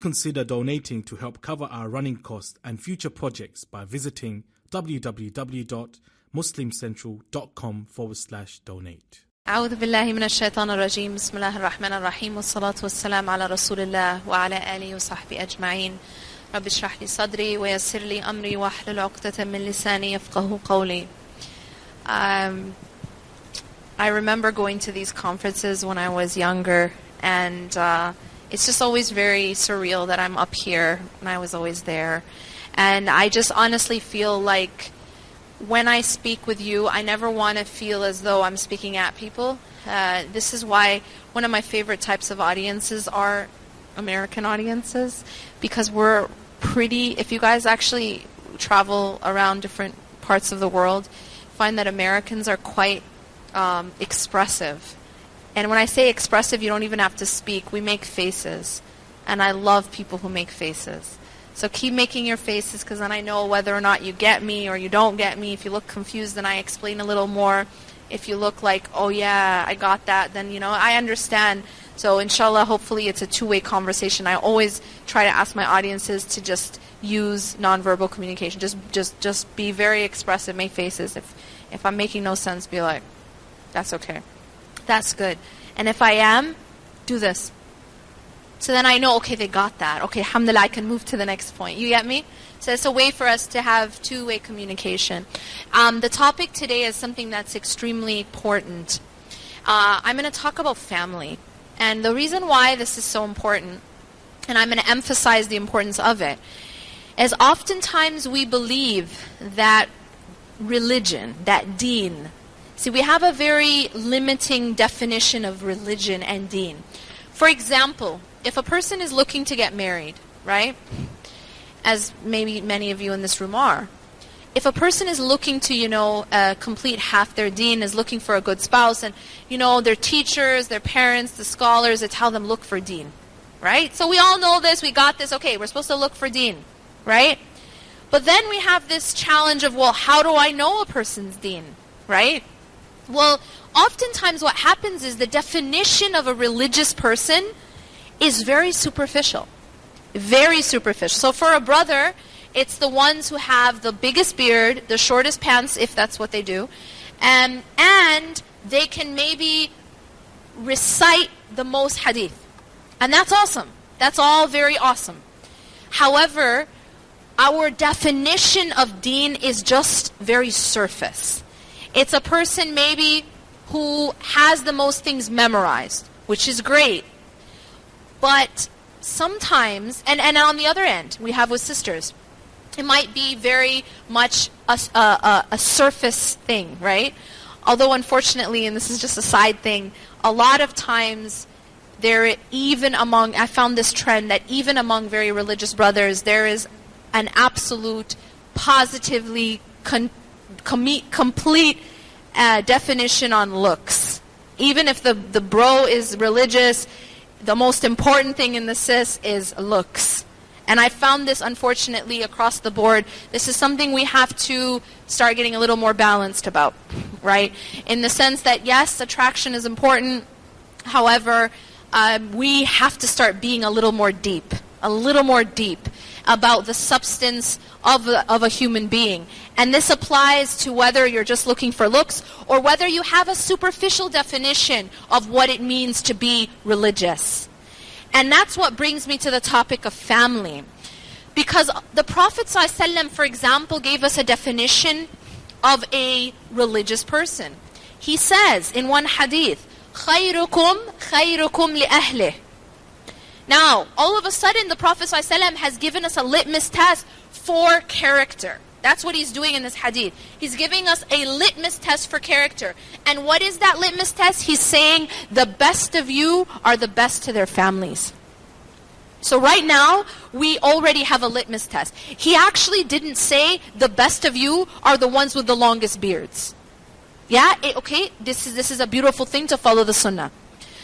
Consider donating to help cover our running costs and future projects by visiting www.muslimcentral.com/donate. أعوذ بالله من الشيطان الرجيم بسم الله الرحمن الرحيم والصلاة والسلام على رسول الله وعلى آله وصحبه أجمعين رب اشرح لي صدري ويسر لي أمري واحلل عقدة من لساني يفقهوا قولي. I remember going to these conferences when I was younger, and it's just always very surreal that I'm up here and I was always there. And I just honestly feel like when I speak with you, I never want to feel as though I'm speaking at people. This is why one of my favorite types of audiences are American audiences, because we're pretty, if you guys actually travel around different parts of the world, find that Americans are quite expressive. And when I say expressive, you don't even have to speak. We make faces. And I love people who make faces. So keep making your faces, because then I know whether or not you get me or you don't get me. If you look confused, then I explain a little more. If you look like, oh yeah, I got that, then I understand. So inshallah, hopefully it's a two-way conversation. I always try to ask my audiences to just use nonverbal communication. Just be very expressive, make faces. If I'm making no sense, be like, that's okay. That's good. And if I am, do this. So then I know, okay, they got that. Okay, alhamdulillah, I can move to the next point. You get me? So it's a way for us to have two-way communication. The topic today is something that's extremely important. I'm going to talk about family. And the reason why this is so important, and I'm going to emphasize the importance of it, is oftentimes we believe that religion, that deen. See, we have a very limiting definition of religion and deen. For example, if a person is looking to get married, right, as maybe many of you in this room are, if a person is looking to, complete half their deen, is looking for a good spouse, and, their teachers, their parents, the scholars, they tell them, look for deen, right? So we all know this, we got this, okay, we're supposed to look for deen, right? But then we have this challenge of, well, how do I know a person's deen, right? Well, oftentimes what happens is the definition of a religious person is very superficial. Very superficial. So for a brother, it's the ones who have the biggest beard, the shortest pants, if that's what they do, and they can maybe recite the most hadith. And that's awesome. That's all very awesome. However, our definition of deen is just very surface. It's a person maybe who has the most things memorized, which is great. But sometimes, and on the other end, we have with sisters, it might be very much a surface thing, right? Although unfortunately, and this is just a side thing, a lot of times I found this trend that even among very religious brothers, there is an absolute, positively complete definition on looks. Even if the bro is religious, the most important thing in the sis is looks. And I found this, unfortunately, across the board. This is something we have to start getting a little more balanced about, right? In the sense that, yes, attraction is important. However, we have to start being a little more deep about the substance of a human being. And this applies to whether you're just looking for looks or whether you have a superficial definition of what it means to be religious. And that's what brings me to the topic of family. Because the Prophet ﷺ, for example, gave us a definition of a religious person. He says in one hadith, خَيْرُكُمْ خَيْرُكُمْ لِأَهْلِهِ. Now, all of a sudden, the Prophet ﷺ has given us a litmus test for character. That's what he's doing in this hadith. He's giving us a litmus test for character. And what is that litmus test? He's saying the best of you are the best to their families. So right now, we already have a litmus test. He actually didn't say the best of you are the ones with the longest beards. Yeah, okay, this is a beautiful thing to follow the sunnah.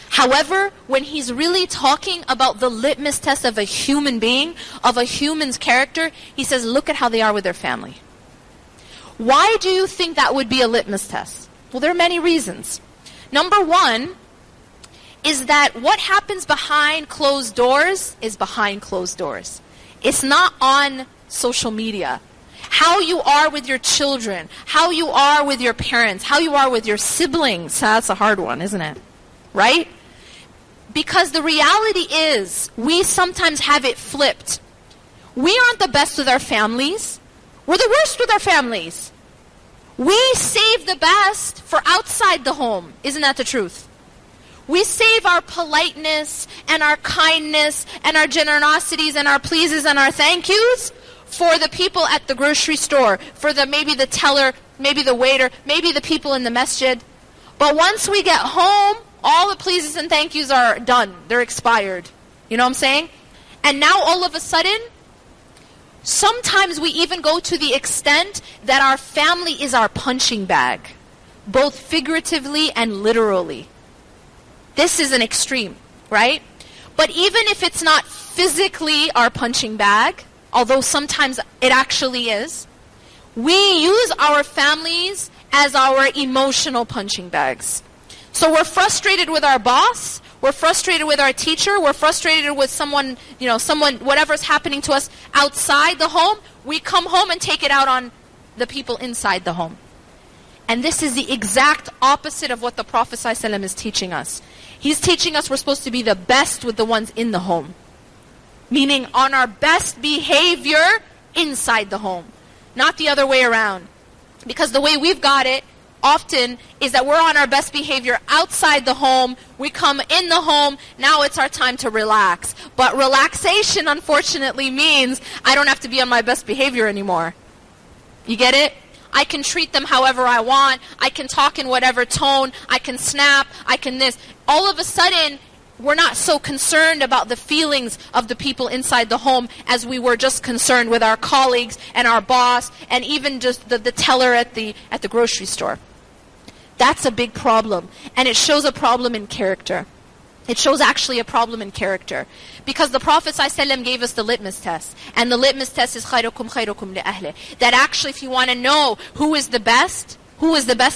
However, when he's really talking about the litmus test of a human being, of a human's character, he says, look at how they are with their family. Why do you think that would be a litmus test? Well, there are many reasons. Number one, is that what happens behind closed doors is behind closed doors. It's not on social media. How you are with your children, how you are with your parents, how you are with your siblings. That's a hard one, isn't it? Right? Because the reality is, we sometimes have it flipped. We aren't the best with our families. We're the worst with our families. We save the best for outside the home. Isn't that the truth? We save our politeness and our kindness and our generosities and our pleases and our thank yous for the people at the grocery store, for maybe the teller, maybe the waiter, maybe the people in the masjid. But once we get home, all the pleases and thank yous are done. They're expired. You know what I'm saying? And now all of a sudden, sometimes we even go to the extent that our family is our punching bag, both figuratively and literally. This is an extreme, right? But even if it's not physically our punching bag, although sometimes it actually is, we use our families as our emotional punching bags. So we're frustrated with our boss, we're frustrated with our teacher, we're frustrated with someone, whatever's happening to us outside the home, we come home and take it out on the people inside the home. And this is the exact opposite of what the Prophet ﷺ is teaching us. He's teaching us we're supposed to be the best with the ones in the home. Meaning on our best behavior inside the home. Not the other way around. Because the way we've got it often is that we're on our best behavior outside the home. We come in the home. Now it's our time to relax. But relaxation, unfortunately, means I don't have to be on my best behavior anymore. You get it? I can treat them however I want. I can talk in whatever tone. I can snap. I can this. All of a sudden, we're not so concerned about the feelings of the people inside the home as we were just concerned with our colleagues and our boss and even just the teller at the grocery store. That's a big problem. And it shows a problem in character. It shows actually a problem in character. Because the Prophet ﷺ gave us the litmus test. And the litmus test is خَيْرُكُمْ خَيْرُكُمْ لِأَهْلِهِ. That actually if you want to know who is the best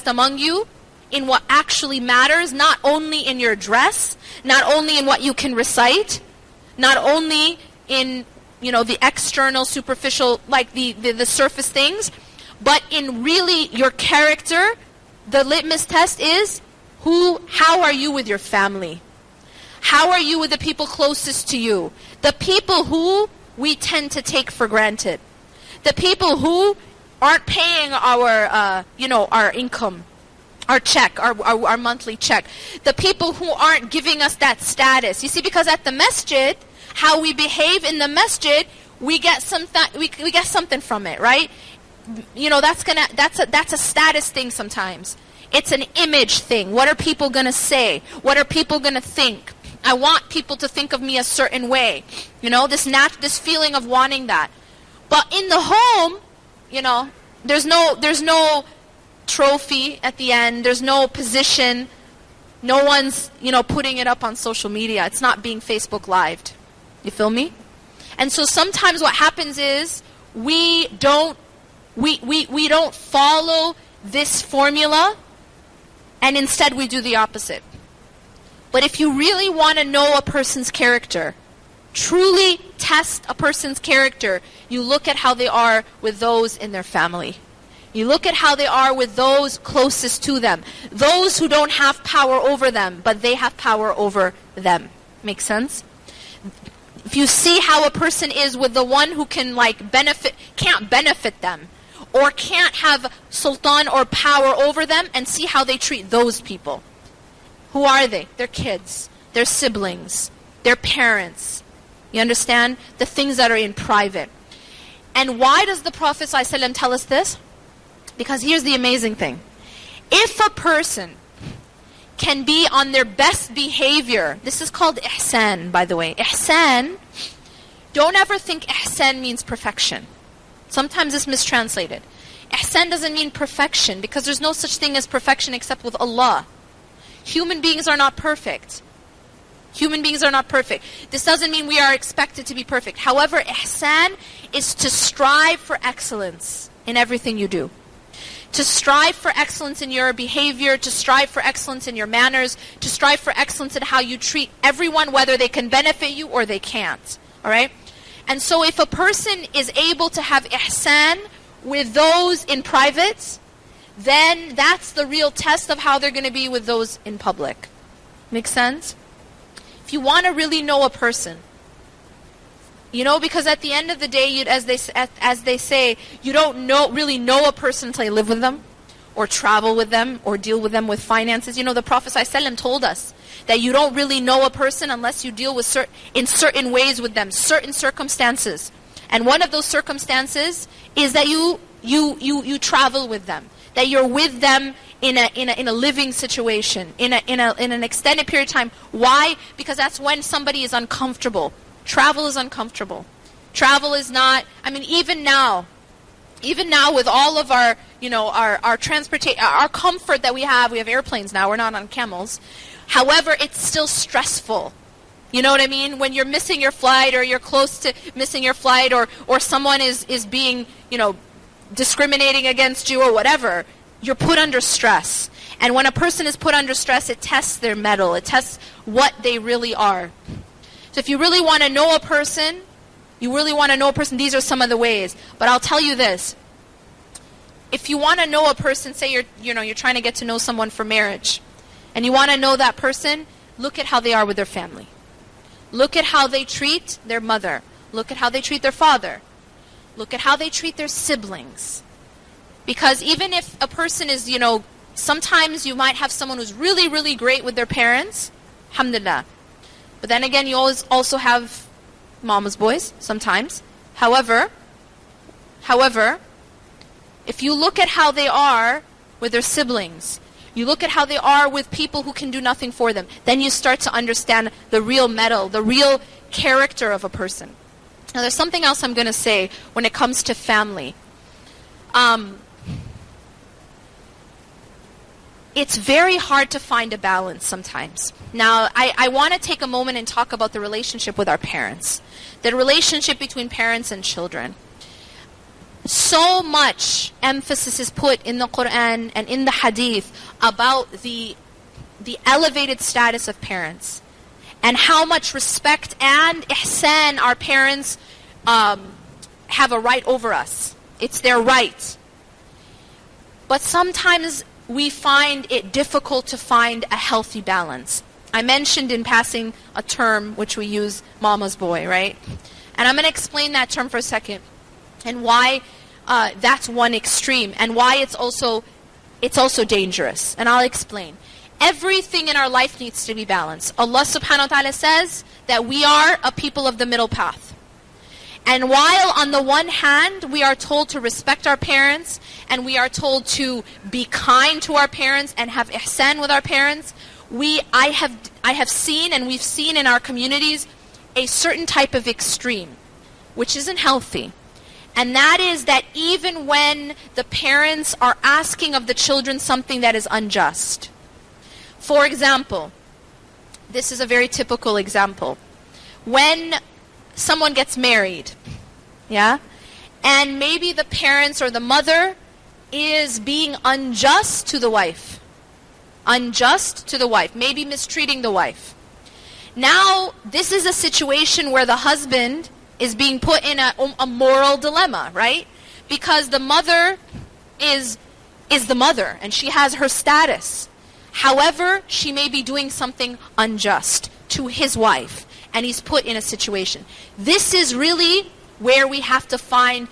among you, in what actually matters, not only in your dress, not only in what you can recite, not only in the external, superficial, like the surface things, but in really your character. The litmus test is how are you with your family? How are you with the people closest to you? The people who we tend to take for granted. The people who aren't paying our income, our check, our monthly check. The people who aren't giving us that status. You see, because at the masjid, how we behave in the masjid, we get something from it, right? That's a status thing sometimes. It's an image thing. What are people going to say? What are people going to think? I want people to think of me a certain way. This feeling of wanting that. But in the home, there's no trophy at the end. There's no position. No one's, putting it up on social media. It's not being Facebook lived. You feel me? And so sometimes what happens is we don't follow this formula, and instead we do the opposite. But if you really want to know a person's character, truly test a person's character, you look at how they are with those in their family. You look at how they are with those closest to them. Those who don't have power over them, but they have power over them. Make sense? If you see how a person is with the one who can't benefit them, or can't have sultan or power over them, and see how they treat those people. Who are they? Their kids, their siblings, their parents. You understand? The things that are in private. And why does the Prophet ﷺ tell us this? Because here's the amazing thing. If a person can be on their best behavior, this is called ihsan, by the way. Ihsan, don't ever think ihsan means perfection. Sometimes it's mistranslated. Ihsan doesn't mean perfection, because there's no such thing as perfection except with Allah. Human beings are not perfect. Human beings are not perfect. This doesn't mean we are expected to be perfect. However, ihsan is to strive for excellence in everything you do. To strive for excellence in your behavior, to strive for excellence in your manners, to strive for excellence in how you treat everyone, whether they can benefit you or they can't. All right? And so if a person is able to have ihsan with those in private, then that's the real test of how they're going to be with those in public. Make sense? If you want to really know a person, because at the end of the day, as they say, you don't really know a person until you live with them, or travel with them, or deal with them with finances. The Prophet ﷺ told us that you don't really know a person unless you deal with in certain ways with them, certain circumstances. And one of those circumstances is that you travel with them, that you're with them in a living situation, in an extended period of time. Why? Because that's when somebody is uncomfortable. Travel is uncomfortable. Travel is not, even now with all of our, our transportation, our comfort that we have airplanes now, we're not on camels. However, it's still stressful. You know what I mean? When you're missing your flight, or you're close to missing your flight, or someone is being, discriminating against you or whatever, you're put under stress. And when a person is put under stress, it tests their mettle. It tests what they really are. So if you really want to know a person, these are some of the ways. But I'll tell you this. If you want to know a person, say you're trying to get to know someone for marriage, and you want to know that person, look at how they are with their family. Look at how they treat their mother. Look at how they treat their father. Look at how they treat their siblings. Because even if a person is, sometimes you might have someone who's really, really great with their parents, alhamdulillah. But then again, you always also have mama's boys, sometimes. However, if you look at how they are with their siblings, you look at how they are with people who can do nothing for them, then you start to understand the real mettle, the real character of a person. Now there's something else I'm going to say when it comes to family. It's very hard to find a balance sometimes. Now, I want to take a moment and talk about the relationship with our parents. The relationship between parents and children. So much emphasis is put in the Quran and in the Hadith about the elevated status of parents, and how much respect and ihsan our parents have a right over us. It's their right. But sometimes we find it difficult to find a healthy balance. I mentioned in passing a term which we use, mama's boy, right? And I'm going to explain that term for a second, and why that's one extreme, and why it's also dangerous. And I'll explain. Everything in our life needs to be balanced. Allah subhanahu wa ta'ala says that we are a people of the middle path. And while on the one hand we are told to respect our parents, and we are told to be kind to our parents and have ihsan with our parents, I have seen, and we've seen in our communities, a certain type of extreme, which isn't healthy. And that is that even when the parents are asking of the children something that is unjust. For example, this is a very typical example. When someone gets married, and maybe the parents or the mother is being unjust to the wife. Maybe mistreating the wife. Now, this is a situation where the husband is being put in a moral dilemma, right? Because the mother is the mother, and she has her status. However, she may be doing something unjust to his wife, and he's put in a situation. This is really where we have to find,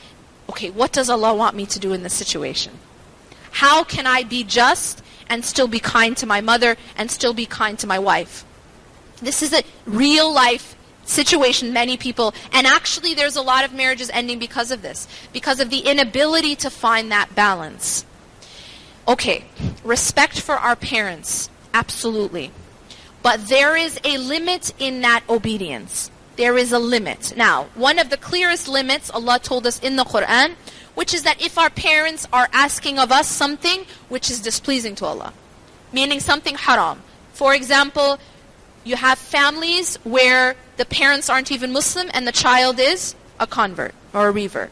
okay, what does Allah want me to do in this situation? How can I be just and still be kind to my mother and still be kind to my wife? This is a real life situation, many people, and actually there's a lot of marriages ending because of this, because of the inability to find that balance. Okay, respect for our parents, absolutely. But there is a limit in that obedience. There is a limit. Now, one of the clearest limits Allah told us in the Quran, which is that if our parents are asking of us something which is displeasing to Allah, meaning something haram. For example, you have families where the parents aren't even Muslim and the child is a convert or a revert.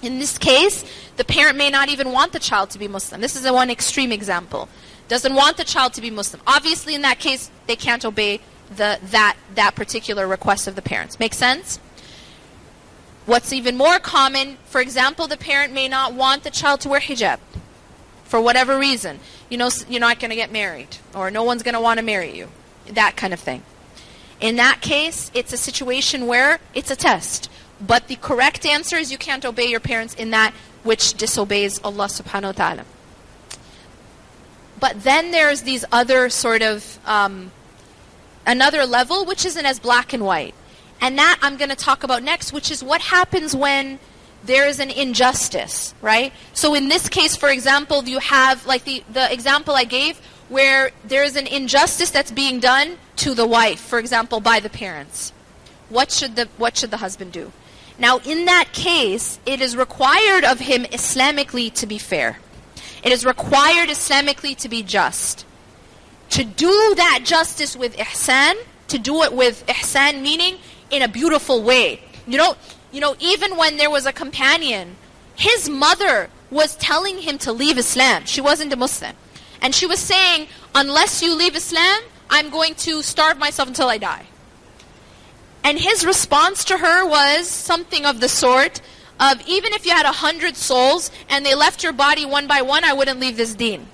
In this case, the parent may not even want the child to be Muslim. This is one extreme example. Doesn't want the child to be Muslim. Obviously, in that case, they can't obey that particular request of the parents. Make sense? What's even more common, for example, the parent may not want the child to wear hijab for whatever reason. You're not going to get married, or no one's going to want to marry you. That kind of thing. In that case, it's a situation where it's a test. But the correct answer is you can't obey your parents in that which disobeys Allah subhanahu wa ta'ala. But then there's these other sort of, another level, which isn't as black and white. And that I'm going to talk about next, which is what happens when there is an injustice, right? So in this case, for example, you have, like the example I gave, where there is an injustice that's being done to the wife, for example, by the parents. What should the husband do? Now, in that case, it is required of him Islamically to be fair. It is required Islamically to be just. To do that justice with ihsan, to do it with ihsan, meaning in a beautiful way. Even when there was a companion, his mother was telling him to leave Islam. She wasn't a Muslim. And she was saying, unless you leave Islam, I'm going to starve myself until I die. And his response to her was something of the sort of, even if you had 100 souls and they left your body one by one, I wouldn't leave this deen.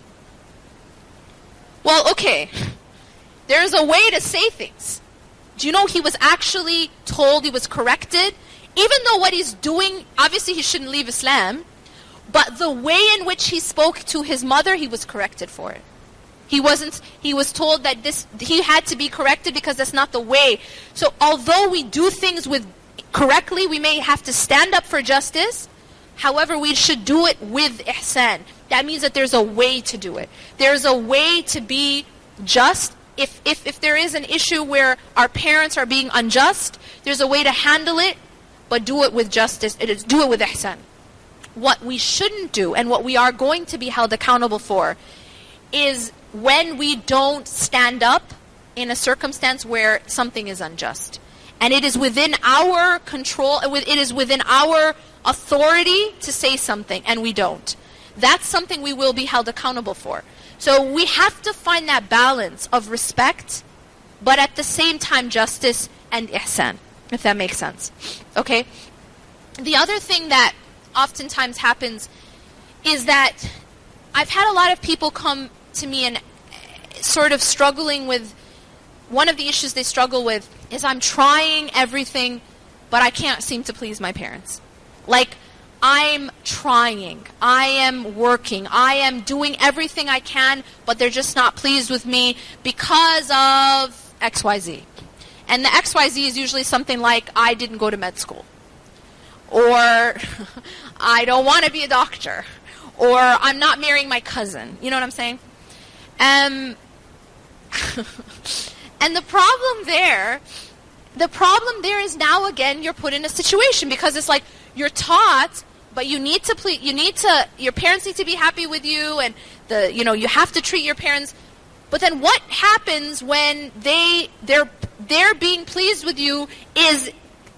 Well, okay, there's a way to say things. Do you know he was actually told, he was corrected? Even though what he's doing, obviously he shouldn't leave Islam, but the way in which he spoke to his mother, he was corrected for it. He was told that he had to be corrected because that's not the way. So although we do things correctly, we may have to stand up for justice. However, we should do it with ihsan. That means that there's a way to do it. There's a way to be just. If there is an issue where our parents are being unjust, there's a way to handle it, but do it with justice. Do it with ihsan. What we shouldn't do, and what we are going to be held accountable for, is when we don't stand up in a circumstance where something is unjust. And it is within our control, it is within our authority to say something, and we don't. That's something we will be held accountable for. So we have to find that balance of respect, but at the same time justice and ihsan, if that makes sense. Okay? The other thing that oftentimes happens is that I've had a lot of people come to me and sort of struggling with, one of the issues they struggle with is, I'm trying everything, but I can't seem to please my parents. Like, I'm trying, I am working, I am doing everything I can, but they're just not pleased with me because of XYZ. And the XYZ is usually something like, I didn't go to med school. Or, I don't want to be a doctor. Or, I'm not marrying my cousin. You know what I'm saying? And the problem there is now again you're put in a situation because it's like you're taught, but your parents need to be happy with you, and you have to treat your parents. But then what happens when they're being pleased with you is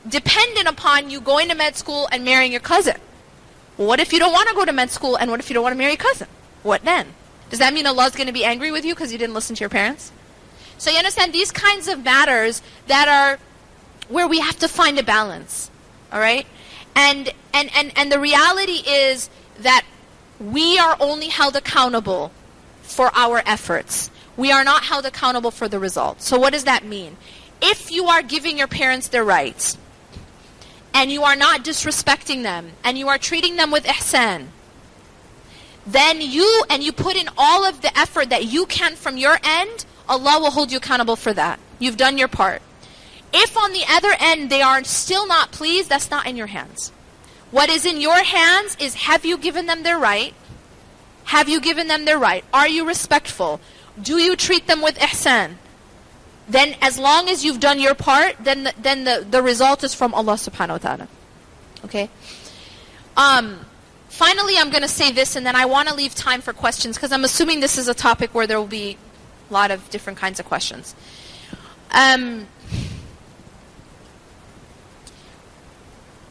dependent upon you going to med school and marrying your cousin. Well, what if you don't want to go to med school, and what if you don't want to marry your cousin? What then? Does that mean Allah's going to be angry with you because you didn't listen to your parents? So you understand, these kinds of matters that are where we have to find a balance. All right? And the reality is that we are only held accountable for our efforts. We are not held accountable for the results. So what does that mean? If you are giving your parents their rights, and you are not disrespecting them, and you are treating them with ihsan, then you put in all of the effort that you can from your end, Allah will hold you accountable for that. You've done your part. If on the other end they are still not pleased, that's not in your hands. What is in your hands is, have you given them their right? Have you given them their right? Are you respectful? Do you treat them with ihsan? Then as long as you've done your part, then the result is from Allah subhanahu wa ta'ala. Okay? Finally, I'm going to say this, and then I want to leave time for questions, because I'm assuming this is a topic where there will be a lot of different kinds of questions.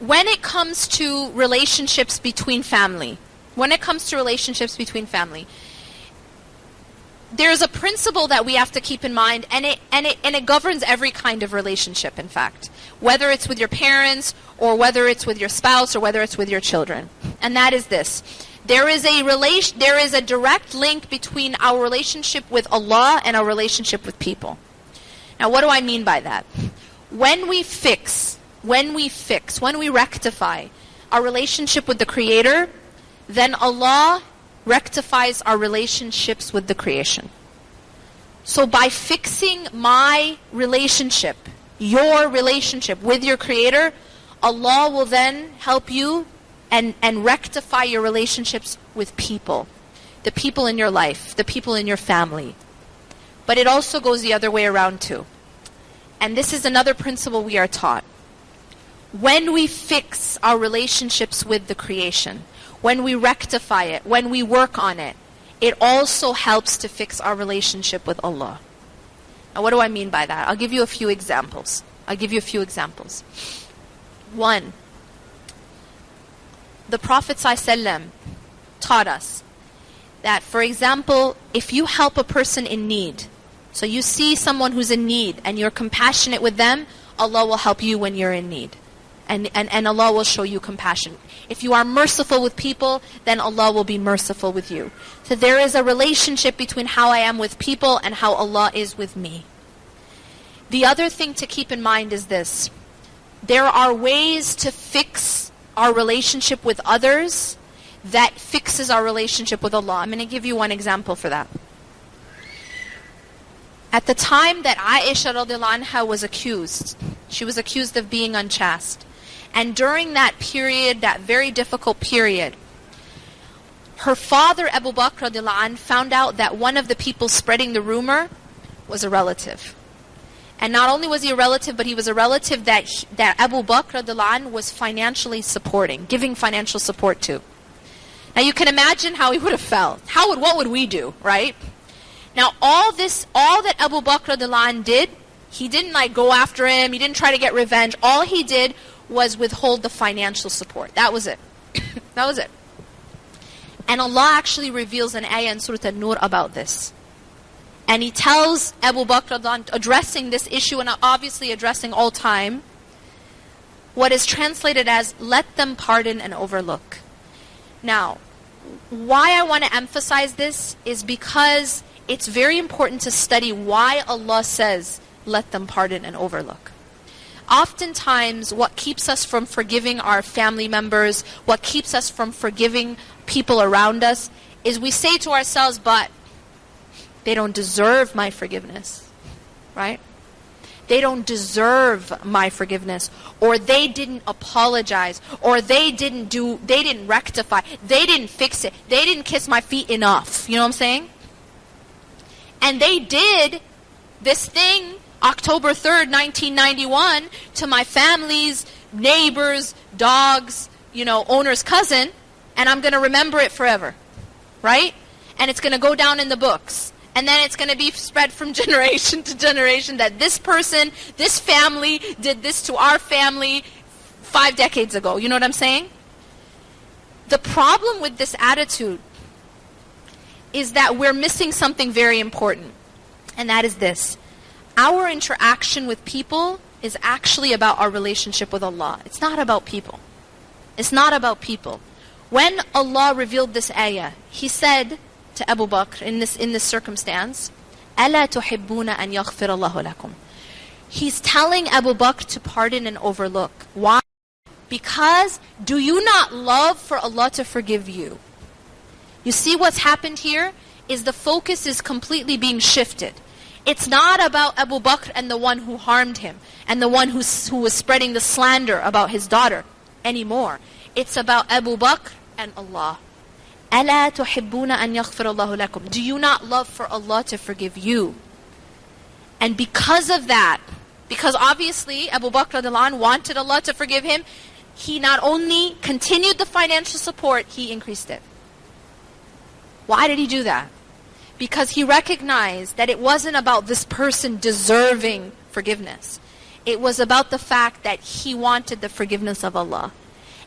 when it comes to relationships between family, there's a principle that we have to keep in mind, and it governs every kind of relationship, in fact, whether it's with your parents or whether it's with your spouse or whether it's with your children. And that is this: there is a direct link between our relationship with Allah and our relationship with people. Now, what do I mean by that? When we rectify our relationship with the Creator, then Allah rectifies our relationships with the creation. So by fixing my relationship, your relationship with your Creator, Allah will then help you and rectify your relationships with people. The people in your life, the people in your family. But it also goes the other way around too. And this is another principle we are taught. When we fix our relationships with the creation, when we rectify it, when we work on it, it also helps to fix our relationship with Allah. Now, what do I mean by that? I'll give you a few examples. One, the Prophet ﷺ taught us that, for example, if you help a person in need, so you see someone who's in need and you're compassionate with them, Allah will help you when you're in need. And Allah will show you compassion. If you are merciful with people, then Allah will be merciful with you. So there is a relationship between how I am with people and how Allah is with me. The other thing to keep in mind is this: there are ways to fix our relationship with others that fixes our relationship with Allah. I'm going to give you one example for that. At the time that Aisha radiallahu anha was accused, she was accused of being unchaste. And during that period, that very difficult period, her father, Abu Bakr radiallahu anh, found out that one of the people spreading the rumor was a relative. And not only was he a relative, but he was a relative that Abu Bakr radiallahu anh was financially supporting, giving financial support to. Now you can imagine how he would have felt. What would we do, right? Now all that Abu Bakr radiallahu anh did, he didn't go after him, he didn't try to get revenge. All he did was withhold the financial support. That was it. That was it. And Allah actually reveals an ayah in Surah An-Nur about this. And He tells Abu Bakr, addressing this issue and obviously addressing all time, what is translated as, let them pardon and overlook. Now, why I want to emphasize this is because it's very important to study why Allah says, let them pardon and overlook. Oftentimes, what keeps us from forgiving our family members, what keeps us from forgiving people around us, is we say to ourselves, but they don't deserve my forgiveness, right? They don't deserve my forgiveness, or they didn't apologize, or they didn't rectify, they didn't fix it, they didn't kiss my feet enough. You know what I'm saying? And they did this thing October 3rd, 1991, to my family's neighbor's dog's, owner's cousin, and I'm going to remember it forever, right? And it's going to go down in the books. And then it's going to be spread from generation to generation that this person, this family, did this to our family 5 decades ago. You know what I'm saying? The problem with this attitude is that we're missing something very important. And that is this: our interaction with people is actually about our relationship with Allah. It's not about people. It's not about people. When Allah revealed this ayah, He said to Abu Bakr in this circumstance, أَلَا تُحِبُّونَ أَنْ يَغْفِرَ اللَّهُ لَكُمْ. He's telling Abu Bakr to pardon and overlook. Why? Because do you not love for Allah to forgive you? You see what's happened here is the focus is completely being shifted. It's not about Abu Bakr and the one who harmed him and the one who was spreading the slander about his daughter anymore. It's about Abu Bakr and Allah. أَلَا تُحِبُّونَ أَنْ يَغْفِرَ اللَّهُ لَكُمْ. Do you not love for Allah to forgive you? And because of that, because obviously Abu Bakr radiallahu anh wanted Allah to forgive him, he not only continued the financial support, he increased it. Why did he do that? Because he recognized that it wasn't about this person deserving forgiveness. It was about the fact that he wanted the forgiveness of Allah.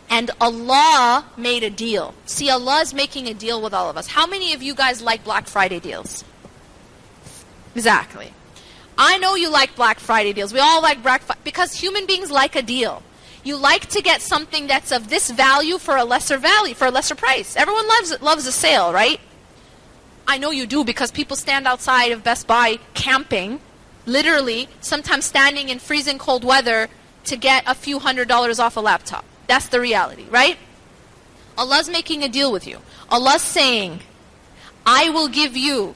And Allah made a deal. See, Allah is making a deal with all of us. How many of you guys like Black Friday deals? Exactly. I know you like Black Friday deals. We all like Black Friday because human beings like a deal. You like to get something that's of this value for a lesser value, for a lesser price. Everyone loves a sale, right? I know you do because people stand outside of Best Buy camping, literally, sometimes standing in freezing cold weather to get a few $100s off a laptop. That's the reality, right? Allah's making a deal with you. Allah's saying, I will give you.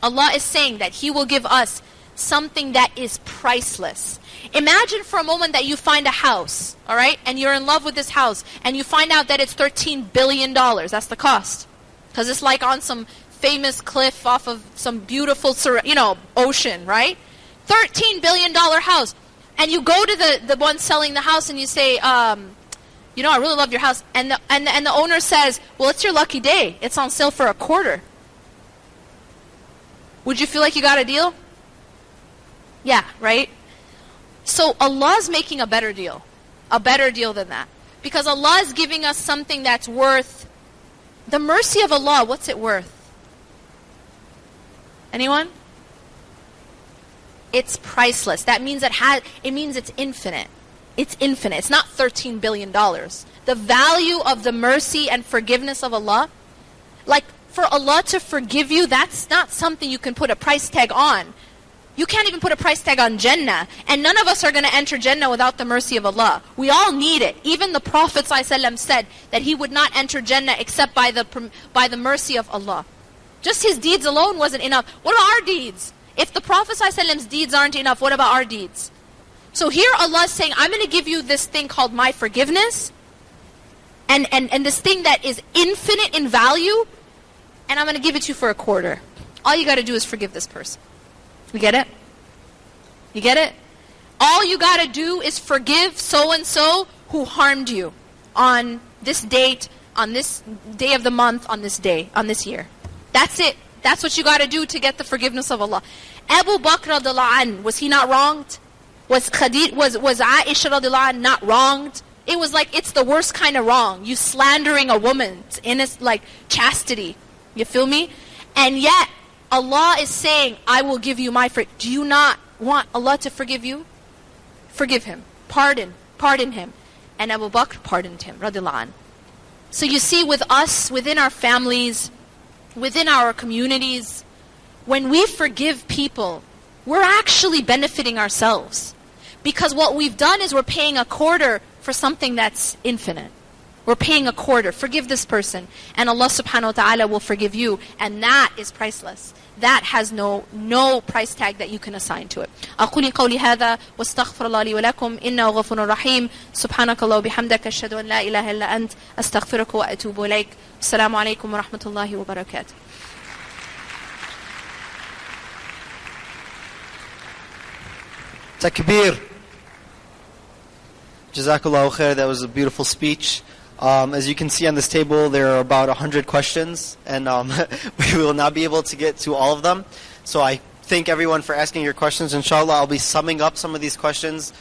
Allah is saying that He will give us something that is priceless. Imagine for a moment that you find a house, all right? And you're in love with this house. And you find out that it's $13 billion. That's the cost. Because it's like on some famous cliff off of some beautiful, ocean, right? $13 billion house. And you go to the one selling the house and you say, I really love your house. And the owner says, well, it's your lucky day. It's on sale for $25. Would you feel like you got a deal? Yeah, right? So Allah's making a better deal than that. Because Allah is giving us something that's worth, the mercy of Allah, what's it worth? Anyone? It's priceless. That means it means it's infinite. It's infinite. It's not $13 billion. The value of the mercy and forgiveness of Allah, like for Allah to forgive you, that's not something you can put a price tag on. You can't even put a price tag on Jannah. And none of us are going to enter Jannah without the mercy of Allah. We all need it. Even the Prophet ﷺ said that he would not enter Jannah except by the mercy of Allah. Just his deeds alone wasn't enough. What about our deeds? If the Prophet ﷺ's deeds aren't enough, what about our deeds? So here Allah is saying, I'm going to give you this thing called my forgiveness. And this thing that is infinite in value. And I'm going to give it to you for $25. All you got to do is forgive this person. You get it? You get it? All you got to do is forgive so-and-so who harmed you on this date, on this day of the month, on this day, on this year. That's it. That's what you got to do to get the forgiveness of Allah. Abu Bakr radiallahu anh, was he not wronged? Was Aisha radiallahu anh not wronged? It was like, it's the worst kind of wrong. You slandering a woman's like chastity. You feel me? And yet, Allah is saying, I will give you my forgiveness. Do you not want Allah to forgive you? Forgive him. Pardon him. And Abu Bakr pardoned him, radiallahu anh. So you see, with us, within our families, within our communities, when we forgive people, we're actually benefiting ourselves. Because what we've done is we're paying $25 for something that's infinite. We're paying $25. Forgive this person. And Allah subhanahu wa ta'ala will forgive you. And that is priceless. That has no price tag that you can assign to it. أقول قولي هذا واستغفر الله لي ولكم إنه غفور رحيم سبحانك الله وبحمدك أشهد أن لا إله إلا أنت أستغفرك وأتوب إليك السلام عليكم ورحمة الله وبركاته. Takbir. Jazakallahu khair. That was a beautiful speech. As you can see on this table, there are about 100 questions, and we will not be able to get to all of them. So I thank everyone for asking your questions. Inshallah, I'll be summing up some of these questions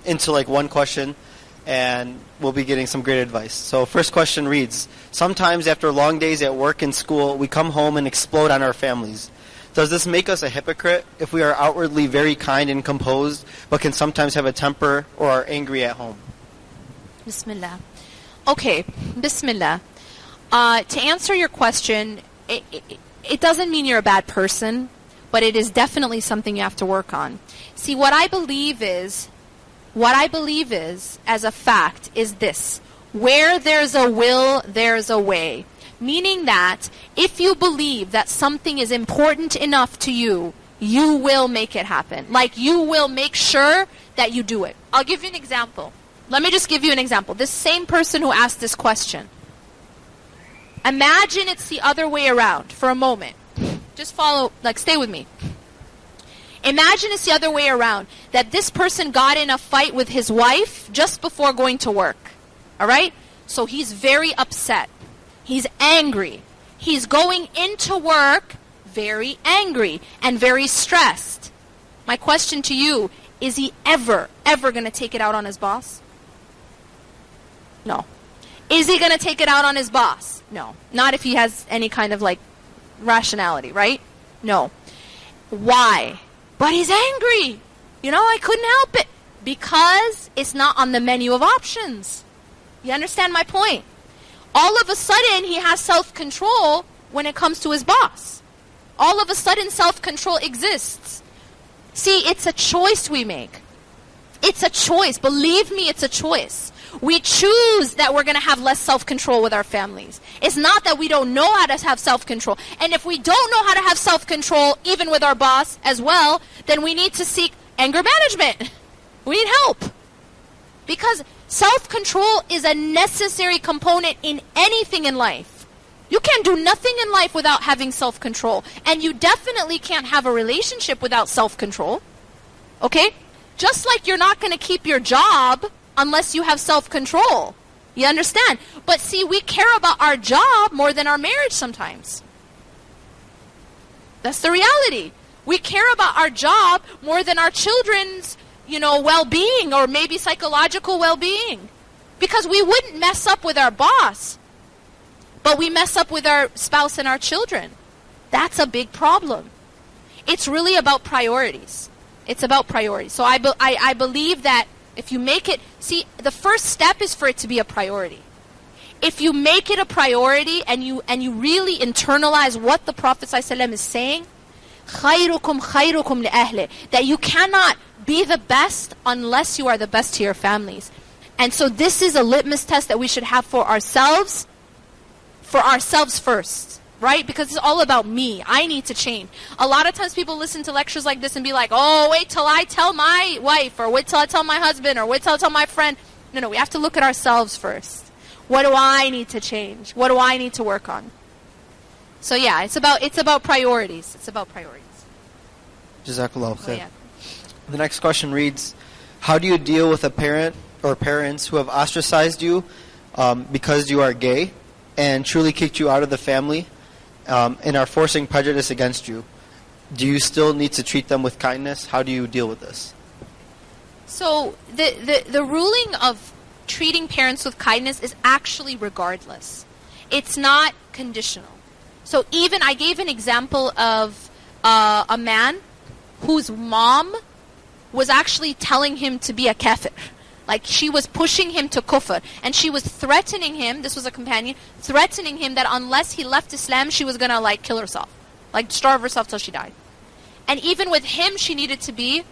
into like one question, and we'll be getting some great advice. So first question reads, sometimes after long days at work and school, we come home and explode on our families. Does this make us a hypocrite if we are outwardly very kind and composed, but can sometimes have a temper or are angry at home? Bismillah. Okay, Bismillah. To answer your question, it doesn't mean you're a bad person, but it is definitely something you have to work on. See, what I believe is, as a fact, is this. Where there's a will, there's a way. Meaning that if you believe that something is important enough to you, you will make it happen. Like you will make sure that you do it. I'll give you an example. Let me just give you an example. This same person who asked this question. Imagine it's the other way around for a moment. Just stay with me. Imagine it's the other way around. That this person got in a fight with his wife just before going to work. Alright? So he's very upset. He's angry. He's going into work very angry and very stressed. My question to you, is he ever going to take it out on his boss? No. Is he going to take it out on his boss? No. Not if he has any kind of like rationality, right? No. Why? But he's angry. I couldn't help it. Because it's not on the menu of options. You understand my point? All of a sudden, he has self-control when it comes to his boss. All of a sudden, self-control exists. See, it's a choice we make. It's a choice. Believe me, it's a choice. We choose that we're going to have less self-control with our families. It's not that we don't know how to have self-control. And if we don't know how to have self-control, even with our boss as well, then we need to seek anger management. We need help. Because self-control is a necessary component in anything in life. You can't do nothing in life without having self-control. And you definitely can't have a relationship without self-control. Okay? Just like you're not going to keep your job unless you have self-control. You understand? But see, we care about our job more than our marriage sometimes. That's the reality. We care about our job more than our children's, well-being or maybe psychological well-being. Because we wouldn't mess up with our boss, but we mess up with our spouse and our children. That's a big problem. It's really about priorities. It's about priorities. So I believe that if you make it, see, the first step is for it to be a priority. If you make it a priority and you really internalize what the Prophet ﷺ is saying, خَيْرُكُمْ خَيْرُكُمْ لِأَهْلِ, that you cannot be the best unless you are the best to your families. And so this is a litmus test that we should have for ourselves first, right? Because it's all about me. I need to change. A lot of times people listen to lectures like this and be like, oh, wait till I tell my wife, or wait till I tell my husband, or wait till I tell my friend. No, we have to look at ourselves first. What do I need to change? What do I need to work on? So yeah, it's about priorities. It's about priorities. Jazakallah khair. Oh, yeah. The next question reads, how do you deal with a parent or parents who have ostracized you because you are gay and truly kicked you out of the family and are forcing prejudice against you? Do you still need to treat them with kindness? How do you deal with this? So the ruling of treating parents with kindness is actually regardless. It's not conditional. So even I gave an example of a man whose mom was actually telling him to be a kafir. Like she was pushing him to kufr. And she was threatening him, this was a companion, threatening him that unless he left Islam, she was going to kill herself. Starve herself till she died. And even with him, she needed to be,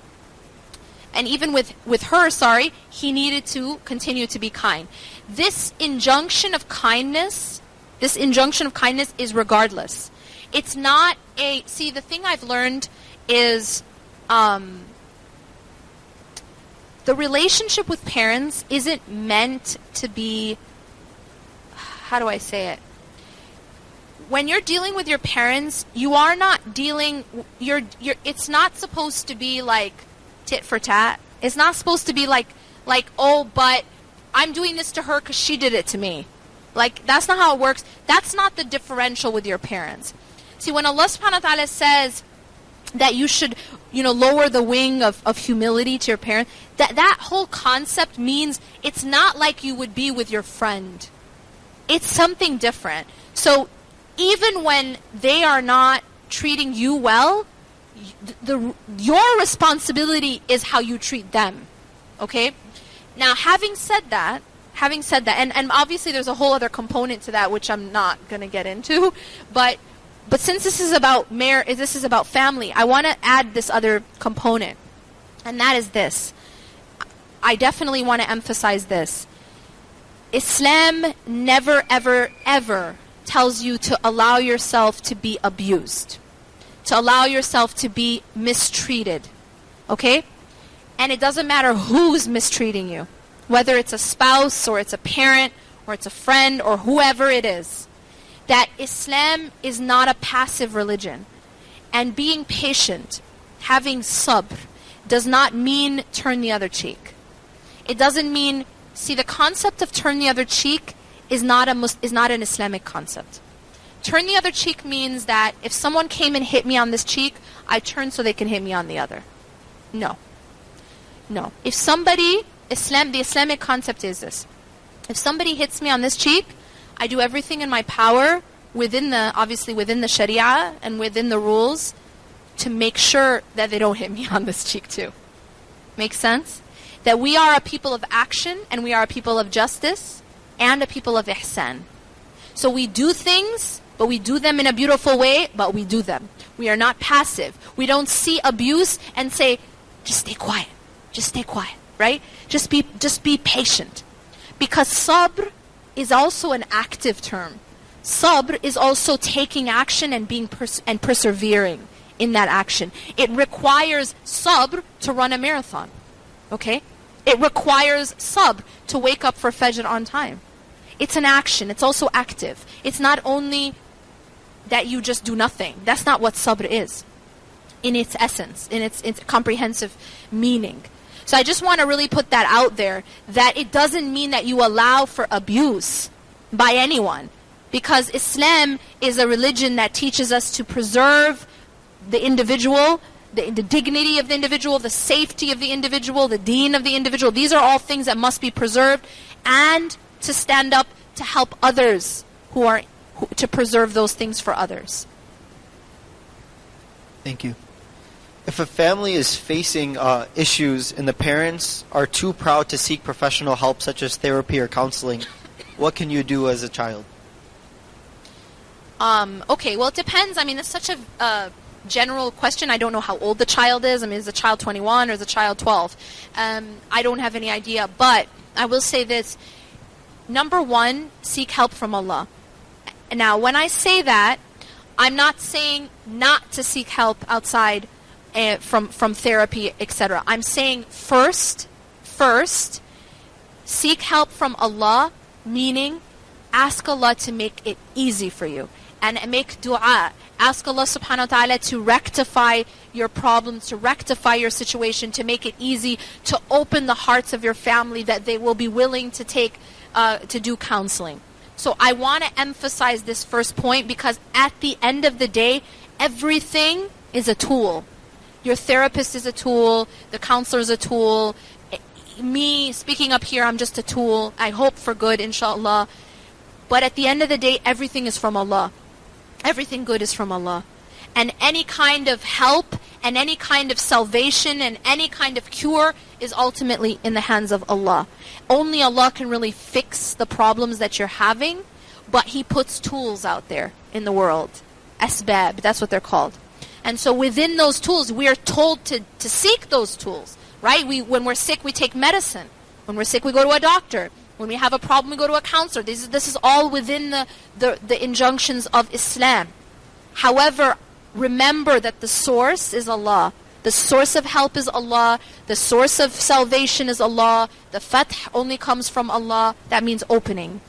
and even with her, he needed to continue to be kind. This injunction of kindness is regardless. It's not see, the thing I've learned is the relationship with parents isn't meant to be, how do I say it? When you're dealing with your parents, you are not dealing, it's not supposed to be like tit for tat. It's not supposed to be like, oh, but I'm doing this to her because she did it to me. That's not how it works. That's not the differential with your parents. See, when Allah subhanahu wa ta'ala says that you should, lower the wing of humility to your parents, that whole concept means it's not like you would be with your friend. It's something different. So even when they are not treating you well, your responsibility is how you treat them. Okay? Now, having said that, and obviously there's a whole other component to that which I'm not going to get into, but since this is about this is about family, I want to add this other component, and that is this. I definitely want to emphasize this. Islam never, ever, ever tells you to allow yourself to be abused, to allow yourself to be mistreated, okay? And it doesn't matter who's mistreating you, whether it's a spouse or it's a parent or it's a friend or whoever it is, that Islam is not a passive religion. And being patient, having sabr, does not mean turn the other cheek. It doesn't mean, see, the concept of turn the other cheek is not an Islamic concept. Turn the other cheek means that if someone came and hit me on this cheek, I turn so they can hit me on the other. No. No. If somebody, the Islamic concept is this. If somebody hits me on this cheek, I do everything in my power obviously within the Sharia and within the rules to make sure that they don't hit me on this cheek too. Make sense? That we are a people of action and we are a people of justice and a people of ihsan. So we do things, but we do them in a beautiful way, but we do them. We are not passive. We don't see abuse and say, just stay quiet. Just stay quiet, right? Just be patient. Because sabr is also an active term. Sabr is also taking action and being and persevering in that action. It requires sabr to run a marathon. Okay? It requires sabr to wake up for Fajr on time. It's an action. It's also active. It's not only that you just do nothing. That's not what sabr is in its essence, in its comprehensive meaning. So I just want to really put that out there, that it doesn't mean that you allow for abuse by anyone. Because Islam is a religion that teaches us to preserve the individual, the dignity of the individual, the safety of the individual, the deen of the individual. These are all things that must be preserved, and to stand up to help others to preserve those things for others. Thank you. If a family is facing issues and the parents are too proud to seek professional help such as therapy or counseling, what can you do as a child? Okay, well, it depends. I mean, it's such a general question. I don't know how old the child is. I mean, is the child 21 or is the child 12? I don't have any idea. But I will say this. Number one, seek help from Allah. Now, when I say that, I'm not saying not to seek help outside from therapy, etc. I'm saying first, seek help from Allah, meaning ask Allah to make it easy for you. And make dua. Ask Allah subhanahu wa ta'ala to rectify your problems, to rectify your situation, to make it easy, to open the hearts of your family that they will be willing to take, to do counseling. So I want to emphasize this first point because at the end of the day, everything is a tool. Your therapist is a tool, the counselor is a tool, me speaking up here, I'm just a tool. I hope for good, inshallah. But at the end of the day, everything is from Allah. Everything good is from Allah. And any kind of help and any kind of salvation and any kind of cure is ultimately in the hands of Allah. Only Allah can really fix the problems that you're having, but He puts tools out there in the world. Asbab, that's what they're called. And so within those tools, we are told to seek those tools, right? When we're sick, we take medicine. When we're sick, we go to a doctor. When we have a problem, we go to a counselor. This is all within the injunctions of Islam. However, remember that the source is Allah. The source of help is Allah. The source of salvation is Allah. The fath only comes from Allah. That means opening.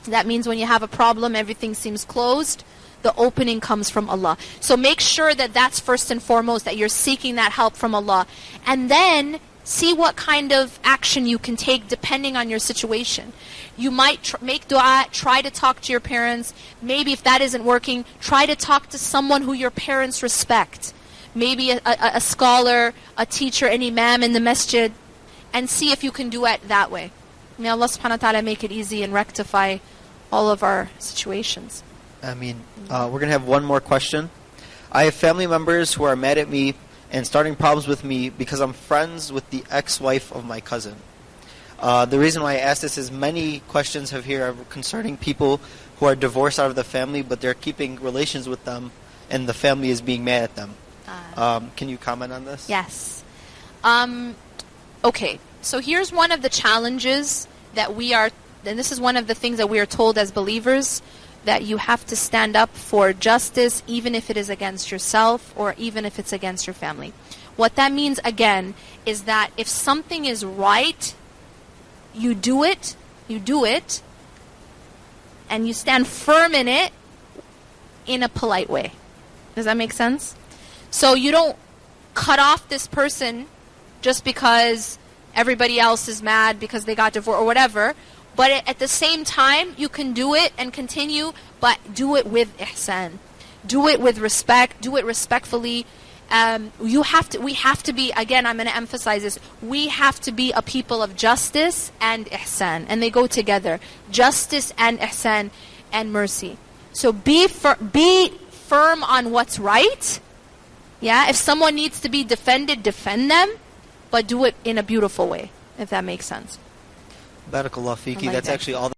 That means when you have a problem, everything seems closed. The opening comes from Allah. So make sure that that's first and foremost, that you're seeking that help from Allah. And then see what kind of action you can take depending on your situation. You might make dua, try to talk to your parents. Maybe if that isn't working, try to talk to someone who your parents respect. Maybe a scholar, a teacher, an imam in the masjid, and see if you can do it that way. May Allah subhanahu wa ta'ala make it easy and rectify all of our situations. We're going to have one more question. I have family members who are mad at me and starting problems with me because I'm friends with the ex-wife of my cousin. The reason why I asked this is many questions have here concerning people who are divorced out of the family, but they're keeping relations with them, and the family is being mad at them. Can you comment on this? Yes. Okay, so here's one of the challenges that we are, and this is one of the things that we are told as believers, that you have to stand up for justice even if it is against yourself or even if it's against your family. What that means, again, is that if something is right, you do it, and you stand firm in it in a polite way. Does that make sense? So you don't cut off this person just because everybody else is mad because they got divorced or whatever. But at the same time, you can do it and continue, but do it with ihsan. Do it with respect. Do it respectfully. we have to be, again, I'm going to emphasize this, we have to be a people of justice and ihsan, and they go together. Justice and ihsan and mercy. So be firm on what's right. Yeah, if someone needs to be defended, defend them, but do it in a beautiful way, if that makes sense. Barakallah fiki. That's actually all